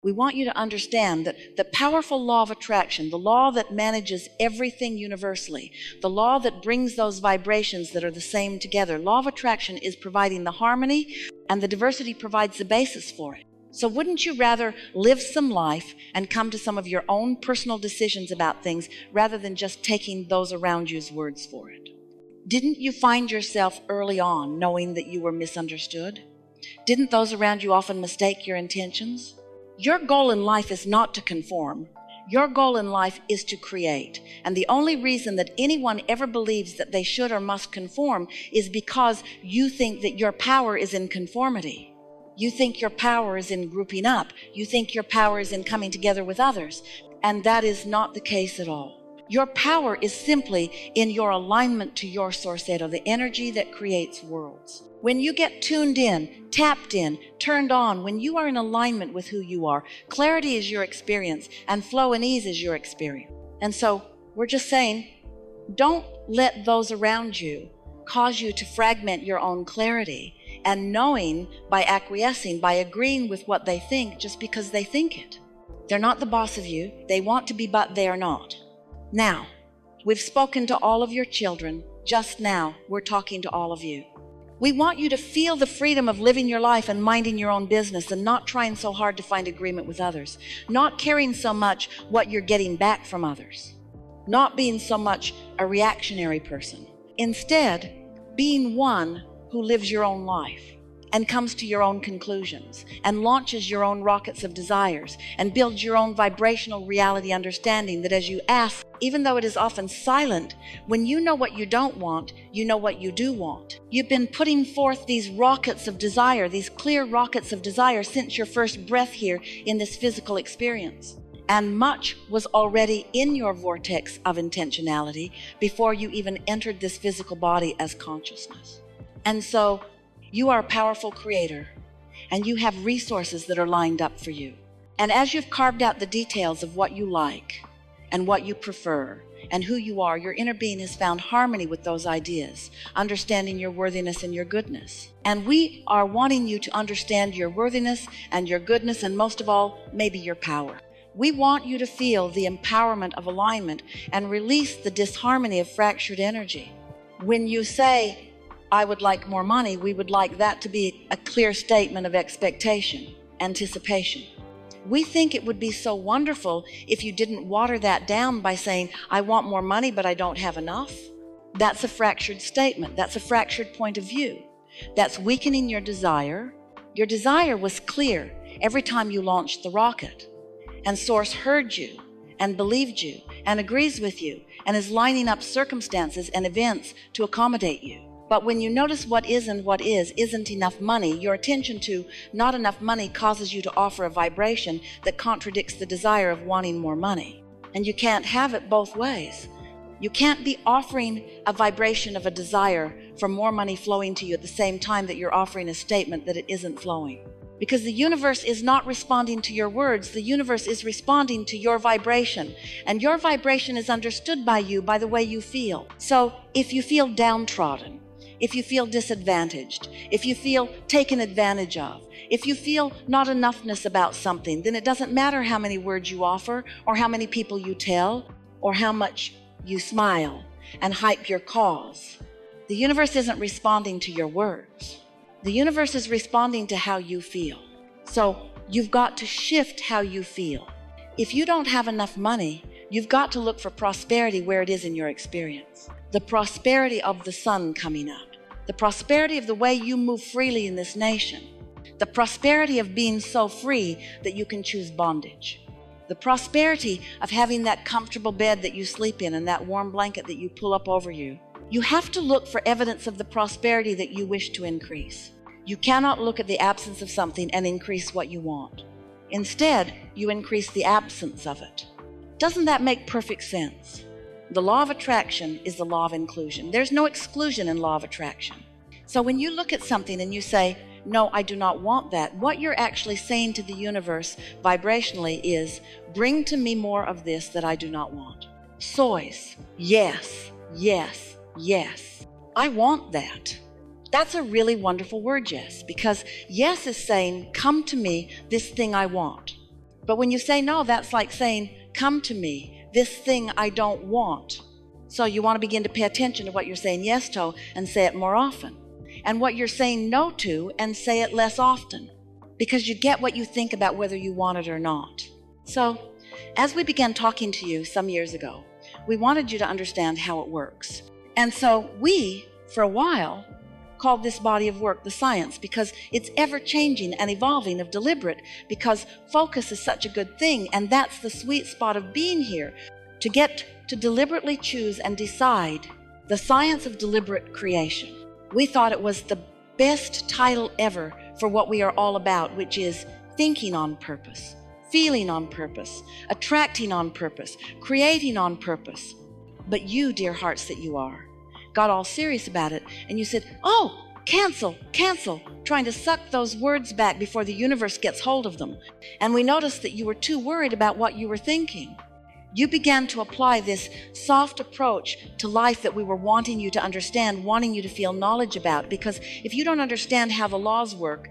We want you to understand that the powerful law of attraction, the law that manages everything universally, the law that brings those vibrations that are the same together, law of attraction is providing the harmony, and the diversity provides the basis for it. So wouldn't you rather live some life and come to some of your own personal decisions about things rather than just taking those around you's words for it? Didn't you find yourself early on knowing that you were misunderstood? Didn't those around you often mistake your intentions? Your goal in life is not to conform. Your goal in life is to create. And the only reason that anyone ever believes that they should or must conform is because you think that your power is in conformity. You think your power is in grouping up. You think your power is in coming together with others. And that is not the case at all. Your power is simply in your alignment to your Sorceto, the energy that creates worlds. When you get tuned in, tapped in, turned on, when you are in alignment with who you are, clarity is your experience and flow and ease is your experience. And so we're just saying, don't let those around you cause you to fragment your own clarity and knowing by acquiescing, by agreeing with what they think just because they think it. They're not the boss of you. They want to be, but they are not. Now, we've spoken to all of your children. Just now, we're talking to all of you. We want you to feel the freedom of living your life and minding your own business and not trying so hard to find agreement with others, not caring so much what you're getting back from others, not being so much a reactionary person. Instead, being one who lives your own life and comes to your own conclusions and launches your own rockets of desires and builds your own vibrational reality understanding that as you ask, even though it is often silent, when you know what you don't want, you know what you do want. You've been putting forth these rockets of desire, these clear rockets of desire since your first breath here in this physical experience. And much was already in your vortex of intentionality before you even entered this physical body as consciousness. And so you are a powerful creator, and you have resources that are lined up for you. And as you've carved out the details of what you like and what you prefer and who you are, your inner being has found harmony with those ideas, understanding your worthiness and your goodness. And we are wanting you to understand your worthiness and your goodness, and most of all, maybe your power. We want you to feel the empowerment of alignment and release the disharmony of fractured energy. When you say, I would like more money, we would like that to be a clear statement of expectation, anticipation. We think it would be so wonderful if you didn't water that down by saying, I want more money, but I don't have enough. That's a fractured statement. That's a fractured point of view. That's weakening your desire. Your desire was clear every time you launched the rocket. And Source heard you and believed you and agrees with you and is lining up circumstances and events to accommodate you. But when you notice what is and what isn't enough money, your attention to not enough money causes you to offer a vibration that contradicts the desire of wanting more money. And you can't have it both ways. You can't be offering a vibration of a desire for more money flowing to you at the same time that you're offering a statement that it isn't flowing. Because the universe is not responding to your words, the universe is responding to your vibration. And your vibration is understood by you by the way you feel. So if you feel downtrodden, if you feel disadvantaged, if you feel taken advantage of, if you feel not enoughness about something, then it doesn't matter how many words you offer or how many people you tell or how much you smile and hype your cause. The universe isn't responding to your words. The universe is responding to how you feel. So you've got to shift how you feel. If you don't have enough money, you've got to look for prosperity where it is in your experience. The prosperity of the sun coming up. The prosperity of the way you move freely in this nation. The prosperity of being so free that you can choose bondage. The prosperity of having that comfortable bed that you sleep in and that warm blanket that you pull up over you. You have to look for evidence of the prosperity that you wish to increase. You cannot look at the absence of something and increase what you want. Instead, you increase the absence of it. Doesn't that make perfect sense? The law of attraction is the law of inclusion. There's no exclusion in law of attraction. So when you look at something and you say, no, I do not want that, what you're actually saying to the universe vibrationally is, bring to me more of this that I do not want. Sois, yes, yes, yes. I want that. That's a really wonderful word, yes, because yes is saying, come to me, this thing I want. But when you say no, that's like saying, come to me, this thing I don't want. So you want to begin to pay attention to what you're saying yes to and say it more often. And what you're saying no to and say it less often. Because you get what you think about whether you want it or not. So, as we began talking to you some years ago, we wanted you to understand how it works. And so we, for a while, called this body of work the science, because it's ever-changing and evolving of deliberate, because focus is such a good thing, and that's the sweet spot of being here, to get to deliberately choose and decide the science of deliberate creation. We thought it was the best title ever for what we are all about, which is thinking on purpose, feeling on purpose, attracting on purpose, creating on purpose. But you, dear hearts that you are, got all serious about it, and you said, oh, cancel, trying to suck those words back before the universe gets hold of them. And we noticed that you were too worried about what you were thinking. You began to apply this soft approach to life that we were wanting you to understand, wanting you to feel knowledge about, because if you don't understand how the laws work,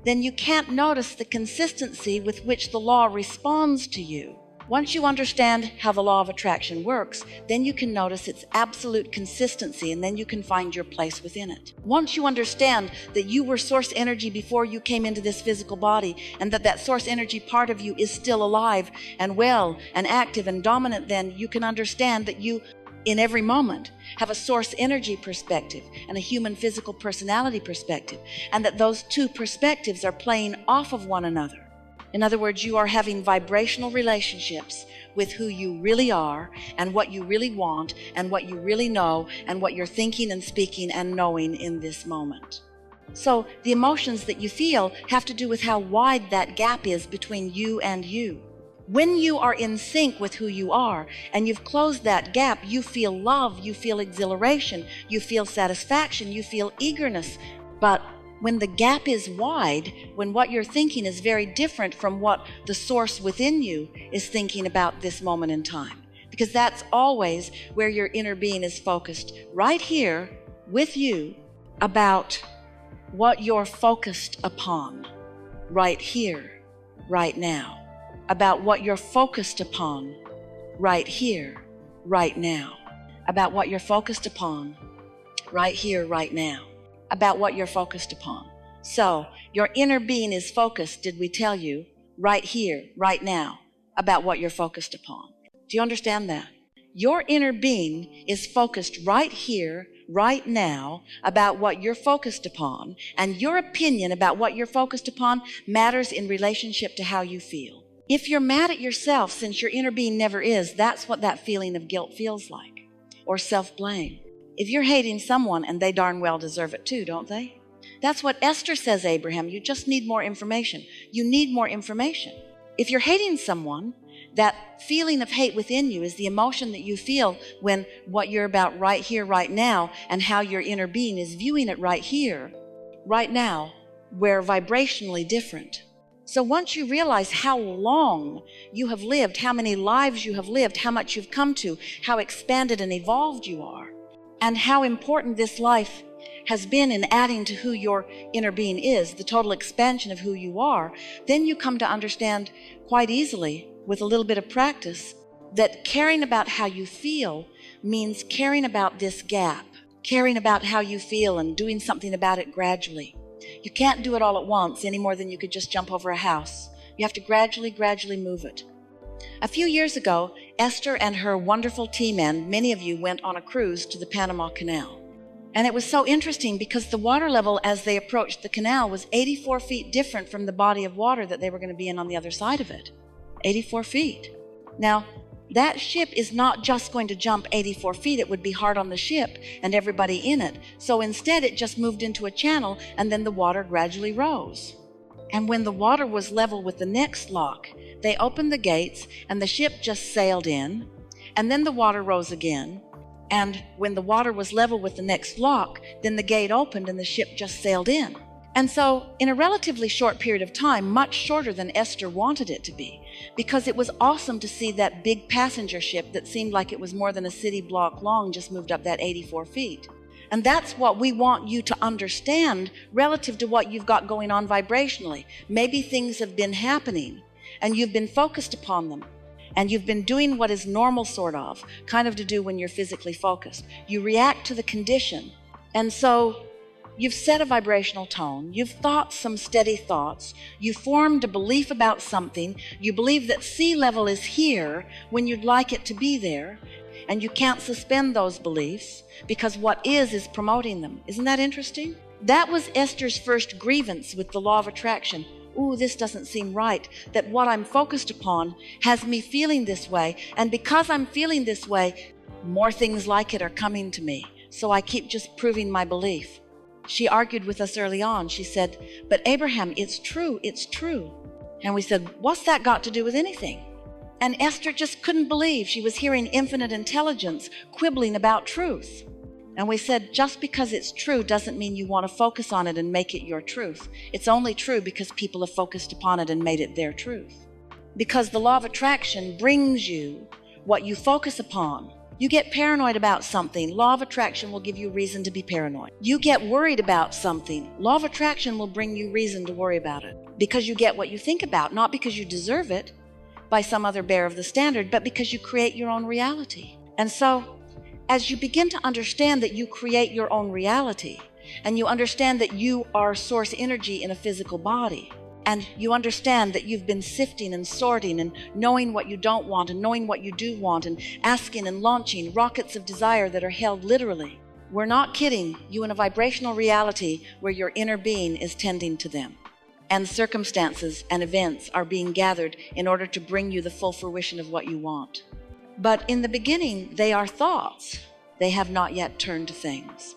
then you can't notice the consistency with which the law responds to you. Once you understand how the law of attraction works, then you can notice its absolute consistency, and then you can find your place within it. Once you understand that you were source energy before you came into this physical body, and that source energy part of you is still alive and well and active and dominant, then you can understand that you, in every moment, have a source energy perspective and a human physical personality perspective, and that those two perspectives are playing off of one another. In other words, you are having vibrational relationships with who you really are and what you really want and what you really know and what you're thinking and speaking and knowing in this moment. So the emotions that you feel have to do with how wide that gap is between you and you. When you are in sync with who you are and you've closed that gap, you feel love, you feel exhilaration, you feel satisfaction, you feel eagerness. But when the gap is wide, when what you're thinking is very different from what the source within you is thinking about this moment in time, because that's always where your inner being is focused, right here with you, about what you're focused upon, right here, right now, about what you're focused upon, right here, right now, about what you're focused upon, right here, right now, about what you're focused upon. So your inner being is focused, did we tell you, right here, right now, about what you're focused upon. Do you understand that? Your inner being is focused right here, right now, about what you're focused upon, and your opinion about what you're focused upon matters in relationship to how you feel. If you're mad at yourself, since your inner being never is, that's what that feeling of guilt feels like, or self-blame. If you're hating someone, and they darn well deserve it too, don't they? That's what Esther says, Abraham. You just need more information. You need more information. If you're hating someone, that feeling of hate within you is the emotion that you feel when what you're about right here, right now, and how your inner being is viewing it right here, right now, we're vibrationally different. So once you realize how long you have lived, how many lives you have lived, how much you've come to, how expanded and evolved you are, and how important this life has been in adding to who your inner being is, the total expansion of who you are, then you come to understand quite easily, with a little bit of practice, that caring about how you feel means caring about this gap, caring about how you feel and doing something about it gradually. You can't do it all at once any more than you could just jump over a house. You have to gradually move it. A few years ago, Esther and her wonderful team, and many of you, went on a cruise to the Panama Canal. And it was so interesting because the water level as they approached the canal was 84 feet different from the body of water that they were going to be in on the other side of it. 84 feet. Now, that ship is not just going to jump 84 feet. It would be hard on the ship and everybody in it. So instead, it just moved into a channel, and then the water gradually rose. And when the water was level with the next lock, they opened the gates and the ship just sailed in, and then the water rose again. And when the water was level with the next lock, then the gate opened and the ship just sailed in. And so in a relatively short period of time, much shorter than Esther wanted it to be, because it was awesome to see that big passenger ship that seemed like it was more than a city block long just moved up that 84 feet. And that's what we want you to understand relative to what you've got going on vibrationally. Maybe things have been happening and you've been focused upon them, and you've been doing what is normal, sort of, kind of to do when you're physically focused. You react to the condition, and so you've set a vibrational tone, you've thought some steady thoughts, you formed a belief about something, you believe that sea level is here when you'd like it to be there, and you can't suspend those beliefs because what is promoting them. Isn't that interesting? That was Esther's first grievance with the law of attraction. Ooh, this doesn't seem right, that what I'm focused upon has me feeling this way, and because I'm feeling this way, more things like it are coming to me, so I keep just proving my belief. She argued with us early on. She said, but Abraham, it's true, it's true. And we said, what's that got to do with anything? And Esther just couldn't believe she was hearing infinite intelligence quibbling about truth. And we said, just because it's true doesn't mean you want to focus on it and make it your truth. It's only true because people have focused upon it and made it their truth. Because the law of attraction brings you what you focus upon. You get paranoid about something, law of attraction will give you reason to be paranoid. You get worried about something, law of attraction will bring you reason to worry about it. Because you get what you think about, not because you deserve it by some other bearer of the standard, but because you create your own reality. And so, as you begin to understand that you create your own reality, and you understand that you are source energy in a physical body, and you understand that you've been sifting and sorting and knowing what you don't want and knowing what you do want and asking and launching rockets of desire that are held literally. We're not kidding you in a vibrational reality where your inner being is tending to them. And circumstances and events are being gathered in order to bring you the full fruition of what you want. But in the beginning, they are thoughts. They have not yet turned to things.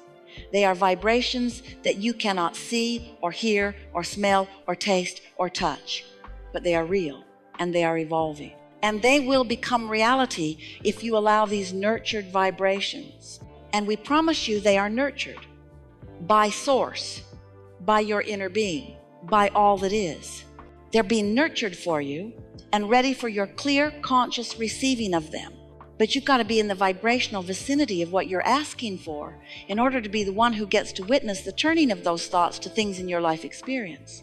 They are vibrations that you cannot see or hear or smell or taste or touch, but they are real and they are evolving. And they will become reality if you allow these nurtured vibrations. And we promise you they are nurtured by source, by your inner being, by all that is. They're being nurtured for you and ready for your clear, conscious receiving of them. But you've got to be in the vibrational vicinity of what you're asking for in order to be the one who gets to witness the turning of those thoughts to things in your life experience.